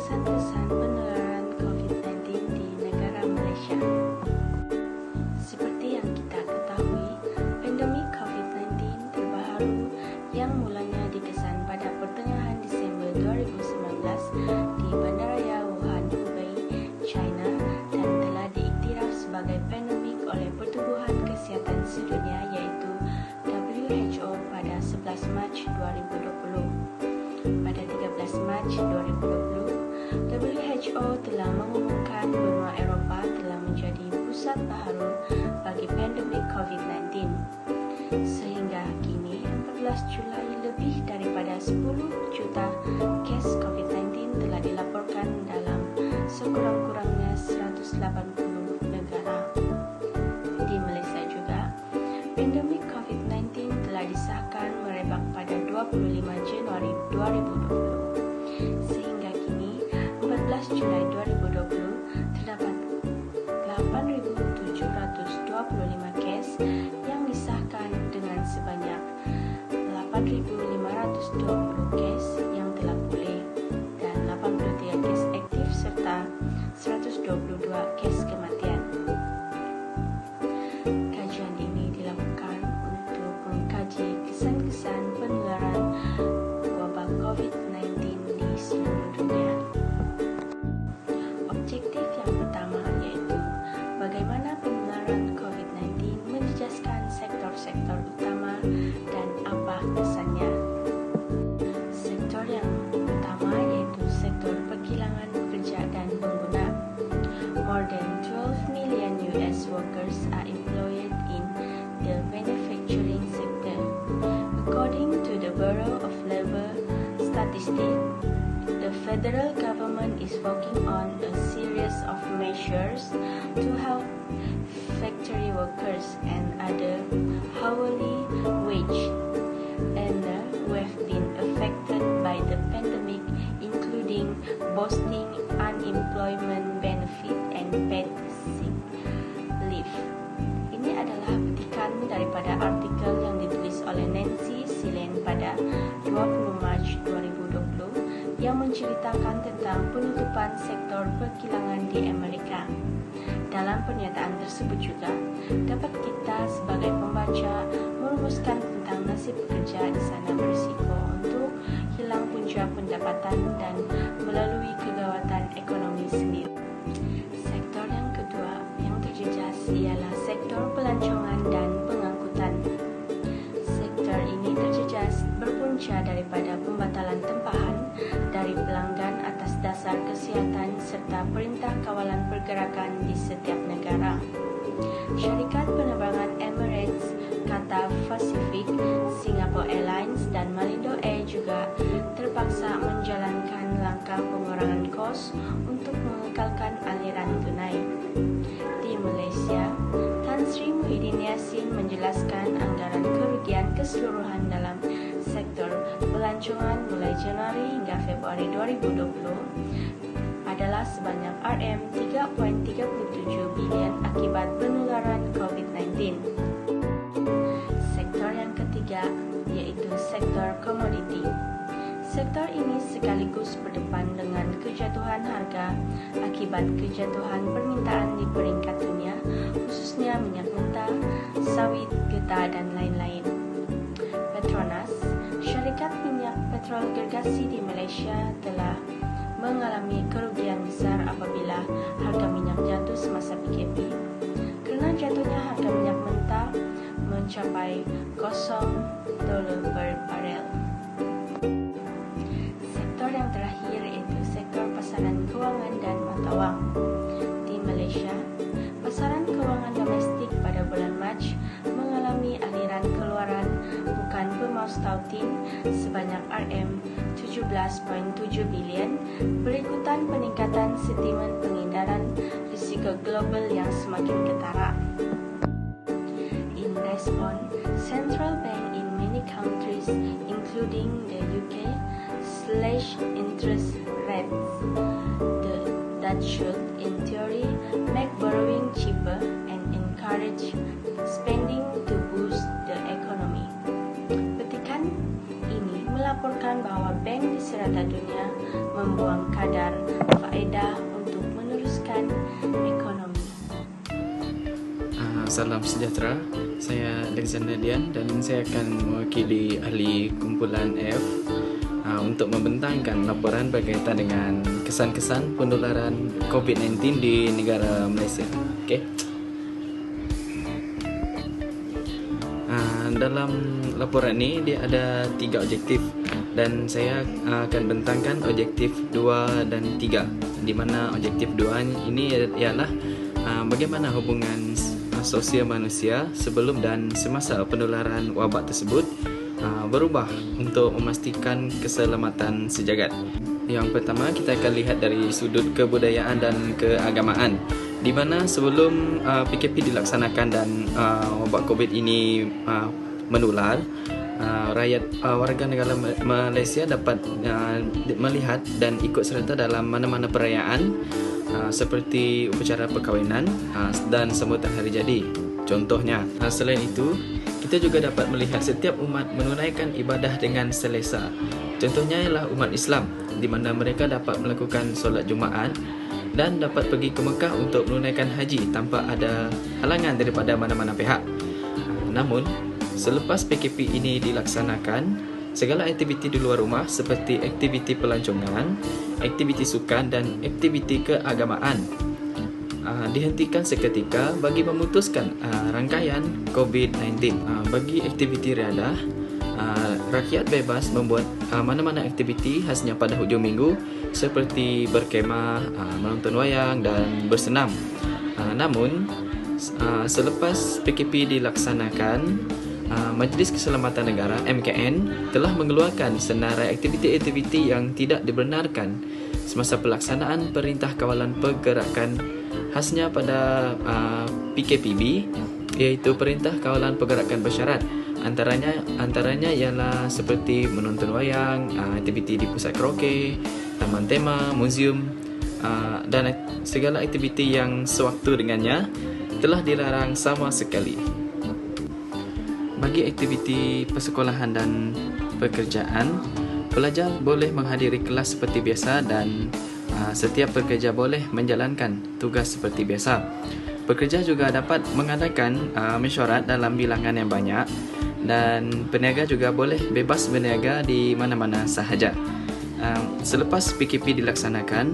kesan-kesan penularan COVID-19 di negara Malaysia. Seperti yang kita ketahui, pandemik COVID-19 terbaru yang mulanya dikesan pada pertengahan Desember 2019 di Bandaraya Wuhan, Hubei, China dan telah diiktiraf sebagai pandemik oleh Pertubuhan Kesihatan Sedunia iaitu WHO pada 11 Mac 2020. Pada 13 Mac 2020, WHO telah mengumumkan benua Eropah telah menjadi pusat baharu bagi pandemik COVID-19. Sehingga kini, 14 Julai, lebih daripada 10 juta kes COVID-19 telah dilaporkan dalam sekurang-kurangnya 180 negara. Di Malaysia juga, pandemik COVID-19 telah disahkan merebak pada 25 Januari 2020. Sehingga kini, 14 Julai 2020, terdapat 8.725 kes yang disahkan dengan sebanyak 8.520 kes yang telah pulih dan 83 kes aktif serta 122 kes kematian. Kajian ini dilakukan untuk mengkaji kesan-kesan penularan wabak COVID-19 di seluruh dunia. Objektif yang pertama yaitu bagaimana penularan COVID-19 menjejaskan sektor-sektor utama dan apa kesannya. Sektor yang utama yaitu sektor perkilangan pekerja dan pengguna. More than 12 million US workers are employed in the manufacturing sector. According to the Bureau of Labor Statistics, the federal government is working on a series of measures to help factory workers and other hourly wage earners who have been affected by the pandemic, including boosting unemployment benefit and paid sick leave. Ini adalah petikan daripada artikel yang ditulis oleh Nancy Silen pada 20 Mac 2020 yang menceritakan tentang penutupan sektor perkilangan di Amerika. Dalam pernyataan tersebut juga, dapat kita sebagai pembaca merumuskan tentang nasib pekerja di sana berisiko untuk hilang punca pendapatan dan melalui kegawatan ekonomi sendiri. Sektor yang kedua yang terjejas ialah sektor pelancongan dan pengangkutan. Sektor ini terjejas berpunca daripada pembatalan tempahan dari pelanggan atas dasar kesihatan serta perintah kawalan pergerakan di setiap negara. Syarikat penerbangan Emirates, Qatar Pacific, Singapore Airlines dan Malindo Air juga terpaksa menjalankan langkah pengurangan kos untuk mengekalkan aliran tunai. Di Malaysia, Tan Sri Muhyiddin Yassin menjelaskan anggaran kerugian keseluruhan dalam sektor pelancongan mulai Januari hingga Februari 2020 adalah sebanyak RM3.37 bilion akibat penularan COVID-19. Sektor yang ketiga yaitu sektor komoditi. Sektor ini sekaligus berdepan dengan kejatuhan harga akibat kejatuhan permintaan di peringkat dunia, khususnya minyak mentah, sawit, getah dan lain-lain. Petronas, syarikat minyak petrol gergasi di Malaysia, telah mengalami kerugian besar apabila harga minyak jatuh semasa PKP. Kerana jatuhnya harga minyak mentah mencapai $0 per barel. Sektor yang terakhir iaitu sektor pasaran kewangan dan mata wang. Di Malaysia, pasaran kewangan domestik pada bulan Mac mengalami aliran keluaran bukan pemaus tautin sebanyak RM17.7 bilion berikutan peningkatan sentimen pengindaran risiko global yang semakin ketara. In response, central bank in many countries including the UK slashed interest rates that should, in theory, make borrowing cheaper and encourage spending to boost the economy. Petikan ini melaporkan bahwa bank di serata dunia membuang kadar Salam sejahtera. Saya Alexander Dian dan saya akan mewakili ahli kumpulan F untuk membentangkan laporan berkaitan dengan kesan-kesan penularan COVID-19 di negara Malaysia. Okey. Dalam laporan ini dia ada 3 objektif dan saya akan bentangkan objektif 2 dan 3, di mana objektif 2 ini ialah bagaimana hubungan sosial manusia sebelum dan semasa penularan wabak tersebut berubah untuk memastikan keselamatan sejagat. Yang pertama, kita akan lihat dari sudut kebudayaan dan keagamaan, di mana sebelum PKP dilaksanakan dan wabak COVID ini menular, warga negara Malaysia dapat melihat dan ikut serta dalam mana-mana perayaan seperti upacara perkahwinan dan sambutan hari jadi. Contohnya, selain itu, kita juga dapat melihat setiap umat menunaikan ibadah dengan selesa. Contohnya ialah umat Islam, di mana mereka dapat melakukan solat Jumaat dan dapat pergi ke Mekah untuk menunaikan haji tanpa ada halangan daripada mana-mana pihak. Namun, selepas PKP ini dilaksanakan, segala aktiviti di luar rumah seperti aktiviti pelancongan, aktiviti sukan dan aktiviti keagamaan dihentikan seketika bagi memutuskan rangkaian COVID-19. Bagi aktiviti riadah, rakyat bebas membuat mana-mana aktiviti khasnya pada hujung minggu seperti berkemah, menonton wayang dan bersenam. Namun, selepas PKP dilaksanakan, Majlis Keselamatan Negara MKN telah mengeluarkan senarai aktiviti-aktiviti yang tidak dibenarkan semasa pelaksanaan Perintah Kawalan Pergerakan khasnya pada PKPB, iaitu Perintah Kawalan Pergerakan Bersyarat. Antaranya ialah seperti menonton wayang, aktiviti di pusat karaoke, taman tema, muzium dan segala aktiviti yang sewaktu dengannya telah dilarang sama sekali. Bagi aktiviti persekolahan dan pekerjaan, pelajar boleh menghadiri kelas seperti biasa dan setiap pekerja boleh menjalankan tugas seperti biasa. Pekerja juga dapat mengadakan mesyuarat dalam bilangan yang banyak dan peniaga juga boleh bebas berniaga di mana-mana sahaja. Selepas PKP dilaksanakan,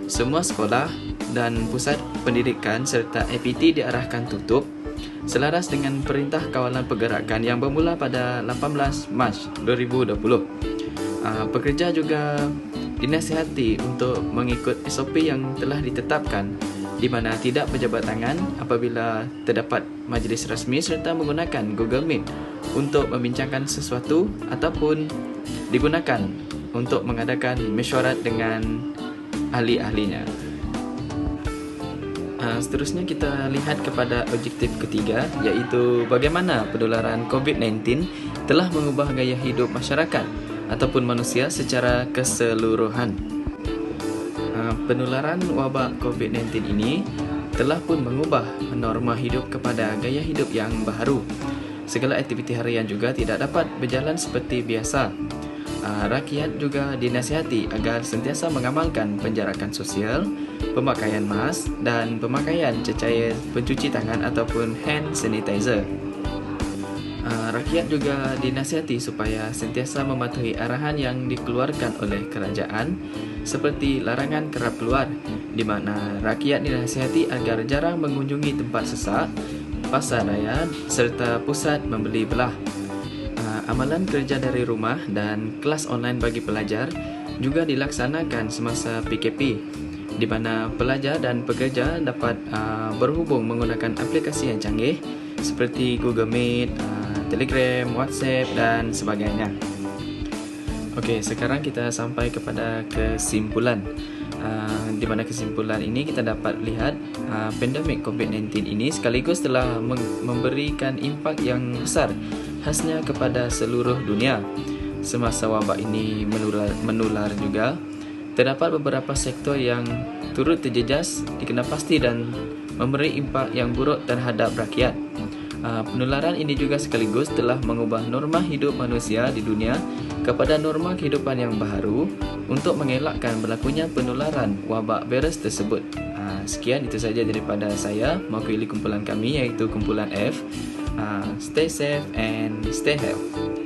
semua sekolah dan pusat pendidikan serta APT diarahkan tutup selaras dengan Perintah Kawalan Pergerakan yang bermula pada 18 Mac 2020. Pekerja juga dinasihati untuk mengikut SOP yang telah ditetapkan, di mana tidak berjabat tangan apabila terdapat majlis rasmi serta menggunakan Google Meet untuk membincangkan sesuatu ataupun digunakan untuk mengadakan mesyuarat dengan ahli-ahlinya. Seterusnya kita lihat kepada objektif ketiga, iaitu bagaimana penularan COVID-19 telah mengubah gaya hidup masyarakat ataupun manusia secara keseluruhan. Penularan wabak COVID-19 ini telah pun mengubah norma hidup kepada gaya hidup yang baharu. Segala aktiviti harian juga tidak dapat berjalan seperti biasa. Rakyat juga dinasihati agar sentiasa mengamalkan penjarakan sosial, pemakaian mask dan pemakaian cecair pencuci tangan ataupun hand sanitizer. Rakyat juga dinasihati supaya sentiasa mematuhi arahan yang dikeluarkan oleh kerajaan seperti larangan kerap keluar, di mana rakyat dinasihati agar jarang mengunjungi tempat sesak, pasar raya serta pusat membeli belah. Amalan kerja dari rumah dan kelas online bagi pelajar juga dilaksanakan semasa PKP, di mana pelajar dan pekerja dapat berhubung menggunakan aplikasi yang canggih seperti Google Meet, Telegram, WhatsApp dan sebagainya. Okey, sekarang kita sampai kepada kesimpulan. Di mana kesimpulan ini kita dapat lihat pandemik COVID-19 ini sekaligus telah memberikan impak yang besar khasnya kepada seluruh dunia. Semasa wabak ini menular juga, terdapat beberapa sektor yang turut terjejas, dikenal pasti dan memberi impak yang buruk terhadap rakyat. Penularan ini juga sekaligus telah mengubah norma hidup manusia di dunia kepada norma kehidupan yang baharu untuk mengelakkan berlakunya penularan wabak virus tersebut. Sekian, itu saja daripada saya mewakili kumpulan kami, iaitu kumpulan F. Stay safe and stay healthy.